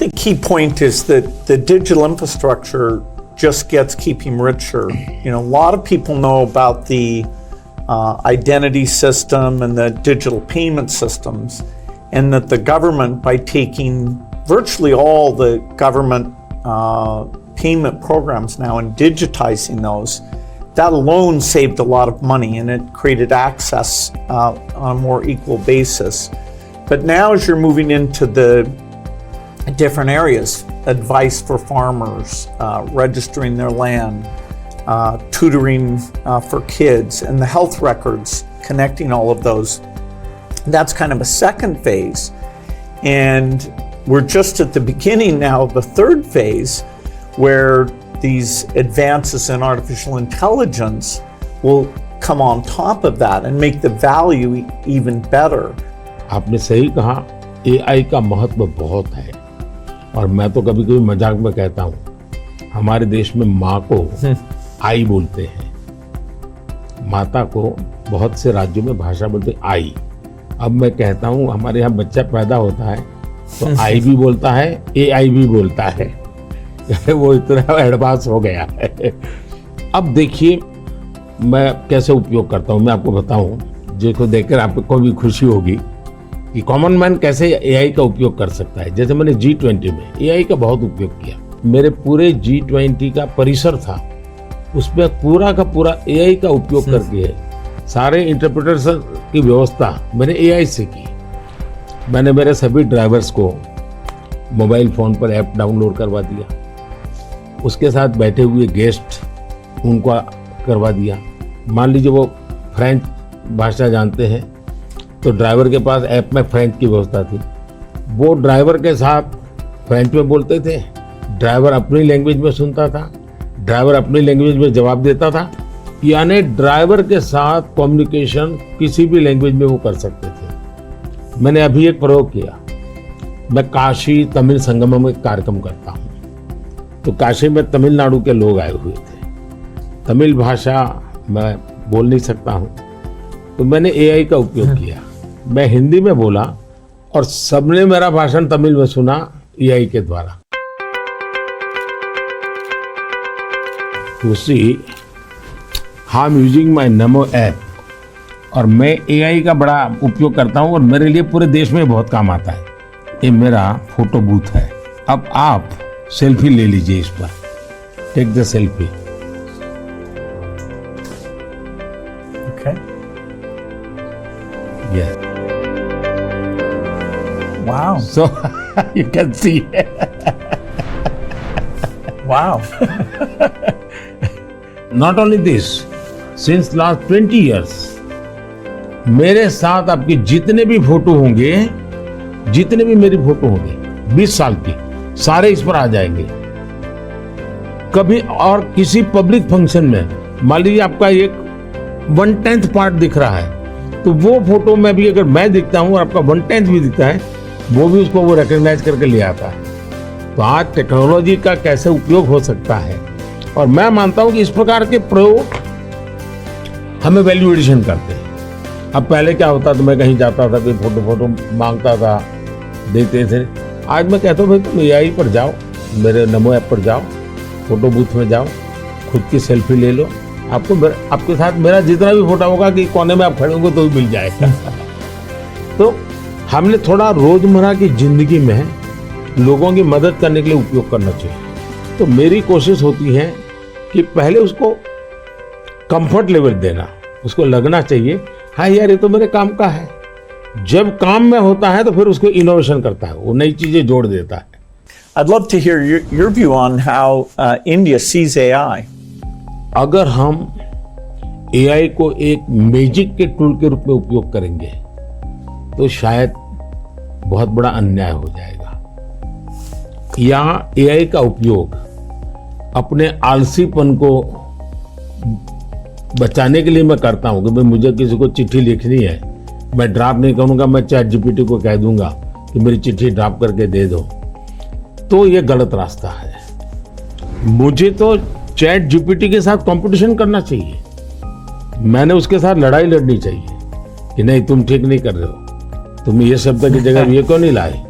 the key point is that the digital infrastructure just keeping richer. You know, a lot of people know about the identity system and the digital payment systems, and that the government, by taking virtually all the government payment programs now and digitizing those, that alone saved a lot of money, and it created access on a more equal basis. But now as you're moving into the different areas, advice for farmers, registering their land, tutoring for kids, and the health records, connecting all of those, that's kind of a second phase. And we're just at the beginning now of the third phase, where these advances in artificial intelligence will come on top of that and make the value even better. आपने सही कहा, AI का महत्व बहुत है, और मैं तो कभी कभी मजाक में कहता हूँ, हमारे देश में माँ को आई बोलते हैं, माता को बहुत से राज्यों में भाषा बोलते हैं आई। अब मैं कहता हूँ हमारे यहाँ बच्चा पैदा होता है तो आई भी बोलता है, AI भी बोलता है। वो इतना एडवांस हो गया है। अब देखिए मैं कैसे उपयोग करता हूँ, मैं आपको बताऊँ, जिसको देखकर आपको भी खुशी होगी कि कॉमन मैन कैसे AI का उपयोग कर सकता है। जैसे मैंने G20 में AI का बहुत उपयोग किया। मेरे पूरे G20 का परिसर था, उसमें पूरा का पूरा AI का उपयोग करके सारे इंटरप्रिटेशन की व्यवस्था मैंने AI से की। मैंने मेरे सभी ड्राइवर्स को मोबाइल फ़ोन पर ऐप डाउनलोड करवा दिया, उसके साथ बैठे हुए गेस्ट उनको करवा दिया। मान लीजिए वो फ्रेंच भाषा जानते हैं तो ड्राइवर के पास ऐप में फ्रेंच की व्यवस्था थी, वो ड्राइवर के साथ फ्रेंच में बोलते थे, ड्राइवर अपनी लैंग्वेज में सुनता था, ड्राइवर अपनी लैंग्वेज में जवाब देता था। यानी ड्राइवर के साथ कम्युनिकेशन किसी भी लैंग्वेज में वो कर सकते थे। मैंने अभी एक प्रयोग किया, मैं काशी तमिल संगमम में कार्यक्रम करता हूँ, तो काशी में तमिलनाडु के लोग आए हुए थे, तमिल भाषा मैं बोल नहीं सकता हूँ, तो मैंने AI का उपयोग किया। मैं हिंदी में बोला और सबने मेरा भाषण तमिल में सुना AI के द्वारा। दूसरी, I am using my NaMo app, और मैं AI का बड़ा उपयोग करता हूँ और मेरे लिए पूरे देश में बहुत काम आता है। ये मेरा फोटो बूथ है। अब आप सेल्फी ले लीजिए इस पर, take the selfie. Okay. Yeah. Wow. So you can see. Wow. Not only this, since last 20 years, मेरे साथ आपके जितने भी फोटो होंगे, जितने भी मेरी फोटो होंगे 20 साल की, सारे इस पर आ जाएंगे। कभी और किसी पब्लिक फंक्शन में मान लीजिए आपका एक 1/10 पार्ट दिख रहा है, तो वो फोटो में भी अगर मैं दिखता हूँ और आपका 1/10 भी दिखता है, वो भी उसको वो रिकॉग्नाइज करके ले आता है। तो आज टेक्नोलॉजी का कैसे उपयोग हो सकता है, और मैं मानता हूँ कि इस प्रकार के प्रयोग हमें वैल्यू एडिशन करते हैं। अब पहले क्या होता था, मैं कहीं जाता था, कोई फोटो मांगता था, देते थे। आज मैं कहता हूँ भाई तुम AI पर जाओ, मेरे नमो ऐप पर जाओ, फोटो बूथ में जाओ, खुद की सेल्फी ले लो, आपको आपके साथ मेरा जितना भी फोटो होगा कि कोने में आप खड़े होंगे तो भी मिल जाएगा। तो हमने थोड़ा रोजमर्रा की जिंदगी में लोगों की मदद करने के लिए उपयोग करना चाहिए। तो मेरी कोशिश होती है कि पहले उसको कंफर्ट लेवल देना, उसको लगना चाहिए हाँ यार ये तो मेरे काम का है। जब काम में होता है तो फिर उसको इनोवेशन करता है, वो नई चीजें जोड़ देता है। I'd love to hear your view on how India sees AI. अगर हम AI को एक मैजिक के टूल के रूप में उपयोग करेंगे तो शायद बहुत बड़ा अन्याय हो जाएगा। या AI का उपयोग अपने आलसीपन को बचाने के लिए मैं करता हूं कि भाई मुझे किसी को चिट्ठी लिखनी है, मैं ड्राफ्ट नहीं करूंगा, मैं ChatGPT को कह दूंगा कि मेरी चिट्ठी ड्राफ्ट करके दे दो, तो ये गलत रास्ता है। मुझे तो ChatGPT के साथ कंपटीशन करना चाहिए, मैंने उसके साथ लड़ाई लड़नी चाहिए कि नहीं तुम ठीक नहीं कर रहे हो, तुम ये शब्द की जगह ये क्यों नहीं लाए,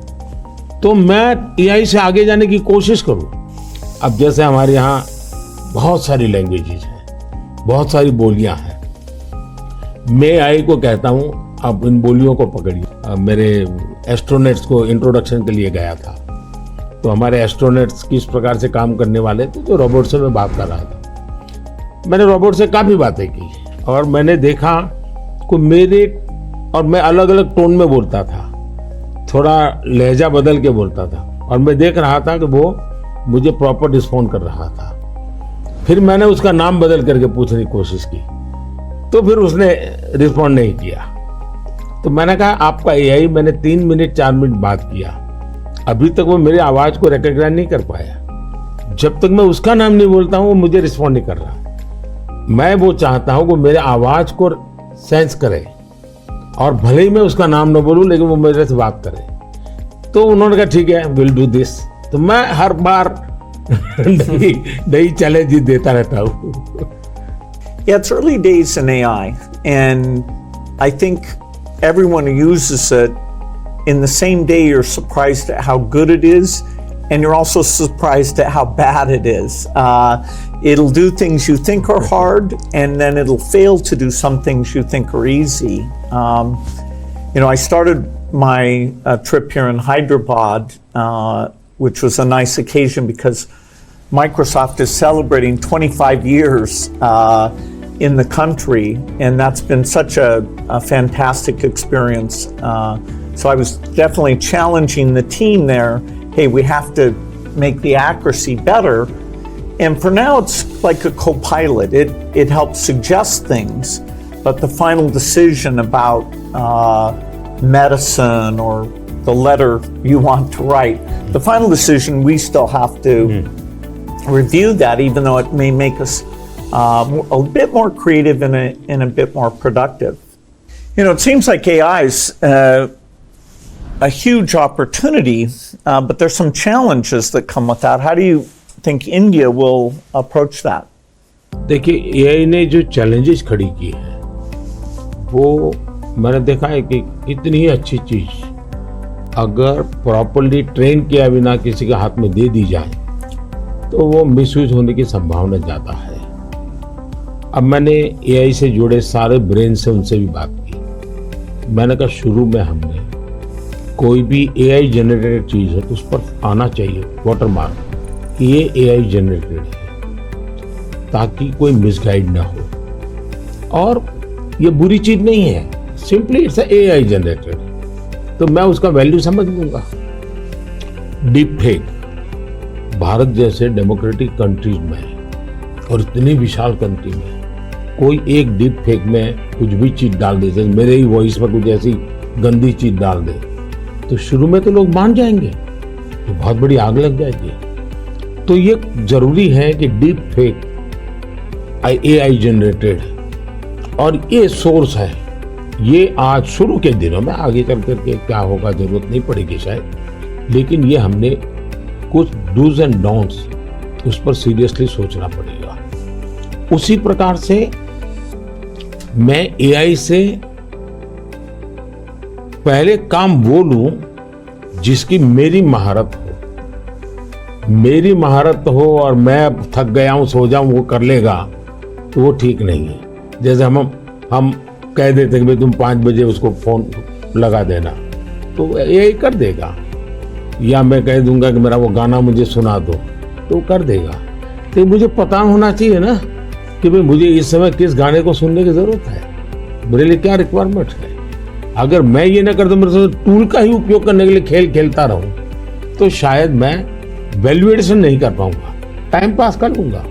तो मैं एआई से आगे जाने की कोशिश करूं। अब जैसे हमारे यहाँ बहुत सारी लैंग्वेजेस हैं, बहुत सारी बोलियां हैं। मैं एआई को कहता हूं आप इन बोलियों को पकड़िए। मेरे एस्ट्रोनॉट्स को इंट्रोडक्शन के लिए गया था, तो हमारे एस्ट्रोनॉट्स किस प्रकार से काम करने वाले थे, तो रोबोट से मैं बात कर रहा था। मैंने रोबोट से काफी बातें की और मैंने देखा कि मैं अलग अलग टोन में बोलता था, थोड़ा लहजा बदल के बोलता था, और मैं देख रहा था कि वो मुझे प्रॉपर रिस्पॉन्ड कर रहा था। फिर मैंने उसका नाम बदल करके पूछने की कोशिश की, तो फिर उसने रिस्पॉन्ड नहीं किया। तो मैंने कहा आपका एआई, मैंने 3 मिनट 4 मिनट बात किया, अभी तक वो मेरी आवाज को रिकॉग्नाइज नहीं कर पाया। जब तक मैं उसका नाम नहीं बोलता हूं वो मुझे रिस्पॉन्ड नहीं कर रहा। मैं वो चाहता हूं कि मेरे आवाज को सेंस करे, और भले ही मैं उसका नाम न बोलूं लेकिन वो मेरे से बात करे। तो उन्होंने कहा ठीक है, विल डू दिस। तो मैं हर बार नई चैलेंज देता रहता हूं। Yeah, it's early days in AI, and I think everyone who uses it, in the same day you're surprised at how good it is, and you're also surprised at how bad it is. It'll do things you think are hard, and then it'll fail to do some things you think are easy. I started my trip here in Hyderabad, which was a nice occasion because Microsoft is celebrating 25 years in the country, and that's been such a fantastic experience. So I was definitely challenging the team there. Hey, we have to make the accuracy better. And for now, it's like a co-pilot. It helps suggest things, but the final decision about medicine or the letter you want to write, the final decision, we still have to review that, even though it may make us a bit more creative and a bit more productive. It seems like AI is a huge opportunity, but there's some challenges that come with that. How do you think India will approach that? देखिए, AI ने जो challenges खड़ी की है, वो मैंने देखा है कि इतनी अच्छी चीज अगर प्रॉपर्ली ट्रेन किया बिना किसी के हाथ में दे दी जाए तो वो मिसयूज होने की संभावना ज्यादा है। अब मैंने एआई से जुड़े सारे ब्रेन से उनसे भी बात की। मैंने कहा शुरू में हमने कोई भी एआई जनरेटेड चीज है तो उस पर आना चाहिए वाटरमार्क, ये एआई जनरेटेड है, ताकि कोई मिसगाइड ना हो। और ये बुरी चीज नहीं है, सिंपली इट्स एआई जनरेटेड, तो मैं उसका वैल्यू समझ लूंगा। डीप फेक भारत जैसे डेमोक्रेटिक कंट्रीज में और इतनी विशाल कंट्री में कोई एक डीप फेक में कुछ भी चीज डाल दे, जैसे मेरे ही वॉइस में कुछ ऐसी गंदी चीज डाल दे, तो शुरू में तो लोग मान जाएंगे, तो बहुत बड़ी आग लग जाएगी। तो ये जरूरी है कि डीप फेक एआई जनरेटेड है और ये सोर्स है। ये आज शुरू के दिनों में, आगे चल करके क्या होगा जरूरत नहीं पड़ेगी शायद, लेकिन ये हमने कुछ डूज एंड डोंट्स उस पर सीरियसली सोचना पड़ेगा। उसी प्रकार से मैं एआई से पहले काम वो लूं जिसकी मेरी महारत हो और मैं थक गया हूं, सो जाऊं, वो कर लेगा, तो वो ठीक नहीं है। जैसे हम कह देते कि भाई तुम 5 बजे उसको फोन लगा देना, तो एआई कर देगा, या मैं कह दूंगा कि मेरा वो गाना मुझे सुना दो, तो कर देगा। तो मुझे पता होना चाहिए ना कि भाई मुझे इस समय किस गाने को सुनने की जरूरत है, मेरे लिए क्या रिक्वायरमेंट है। अगर मैं ये ना कर दूं, मेरे टूल का ही उपयोग करने के लिए खेल खेलता रहूं, तो शायद मैं वैल्यूएशन नहीं कर पाऊंगा, टाइम पास कर लूंगा।